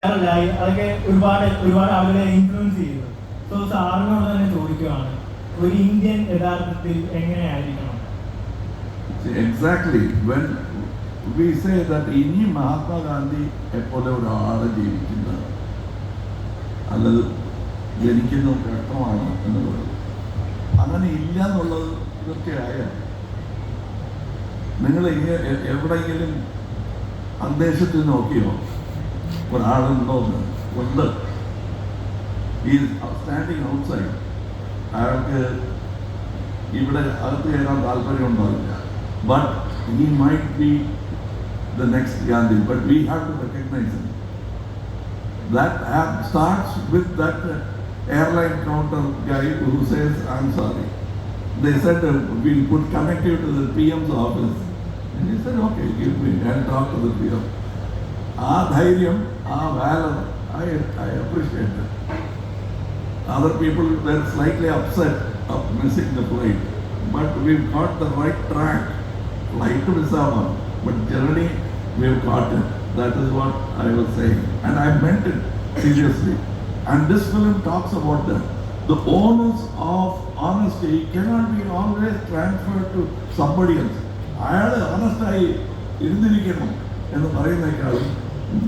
അതൊക്കെ ഒരുപാട് ഒരുപാട് ആളുകളെ ഇൻഫ്ലുവൻസ് ചെയ്തു. സോ സാറിനോട് തന്നെ ചോദിക്കുകയാണ്, ഒരു ഇന്ത്യൻ യഥാർത്ഥത്തിൽ എങ്ങനെയായിരിക്കണം? Exactly. When we say that ഇനി മഹാത്മാഗാന്ധി പോലെ ഒരാൾ ജീവിക്കുന്നത് അല്ലത് ജനിക്കുന്ന ഘട്ടമാണ് എന്നുള്ളത് അങ്ങനെ ഇല്ല എന്നുള്ളത് തീർച്ചയായും നിങ്ങൾ എവിടെയെങ്കിലും അന്തരീക്ഷത്തിൽ നോക്കിയോ ഒരാളുണ്ടോന്ന് ഉണ്ട്. ഈ സ്റ്റാൻഡിങ് ഔട്ട്സൈഡ് അയാൾക്ക് ഇവിടെ അകത്ത് കയറാൻ താല്പര്യം ഉണ്ടാവില്ല. But he might be the next Gandhi, but we have to recognize him. That starts with that airline counter guy who says, "I'm sorry." They said, "We'll connect you to the PM's office." And he said, "Okay, give me, I'll talk to the PM." Dhairyam, valor, I appreciate it. Other people were slightly upset of missing the flight, but we've got the right track. Flight to Visakhapatnam, but journey we've got it. That is what I was saying, and I meant it seriously. And this film talks about that. The onus of honesty cannot be always transferred to somebody else. അയാൾ ഓണസ്റ്റായി ഇരുന്നിരിക്കണം എന്ന് പറയുന്നേക്കാളും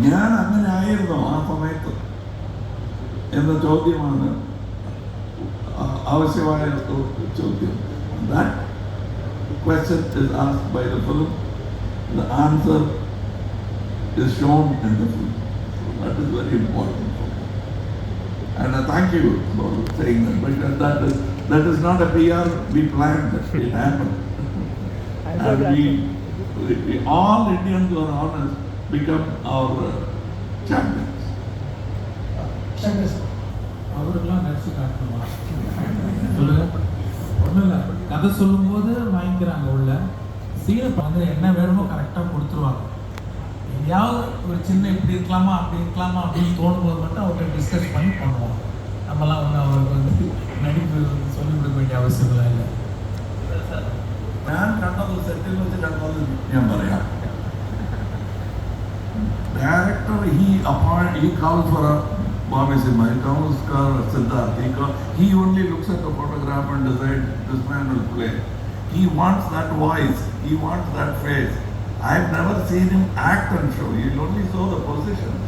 ഞാൻ അങ്ങനെ ആയിരുന്നു ആ സമയത്ത് എന്ന ചോദ്യമാണ് ആവശ്യമായ ചോദ്യം. That question is asked by the film. The answer is shown in the film. That is very important for me. And I thank you for saying that. But that is not a PR. We planned it. It happened. And we all Indians who are honest become our champions. அவருக்கெல்லாம் நடிச்சு காட்டணுமா சொல்லுங்க. ஒன்றும் இல்லை, கதை சொல்லும்போது வாங்கிக்கிறாங்க உள்ள சீனை வந்து என்ன வேணுமோ கரெக்டாக கொடுத்துருவாங்க. எங்கேயாவது ஒரு சின்ன இப்படி இருக்கலாமா அப்படி இருக்கலாமா அப்படின்னு தோணும்போது மட்டும் அவர்கிட்ட டிஸ்கஸ் பண்ணி பண்ணுவோம். நம்மலாம் வந்து அவருக்கு வந்து நடிப்பு சொல்லிக் கொடுக்க வேண்டிய அவசியம்லாம் இல்லை. ഞാൻ കണ്ടത് സെറ്റിൽ വെച്ച് കണ്ടത് ഞാൻ പറയാം. Director he calls for a Bobby Simha, he calls for Siddharth. He only looks at the photograph and decides this man will play. He wants that voice, he wants that face. I've never seen him act and show. He only saw the positions.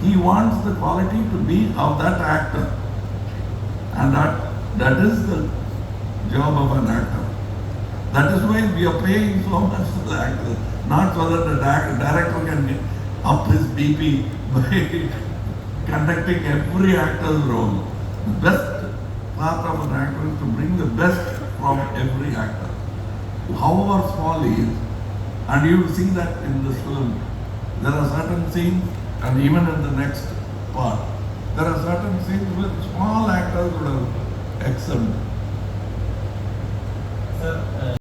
He wants the quality to be of that actor, and that is the job of an actor. That is why we are paying so much to the actor, not so that the director can get up his BP by conducting every actor's role. The best part of an actor is to bring the best from every actor, however small he is. And you will see that in this film. There are certain scenes, and even in the next part, there are certain scenes with small actors would have excelled.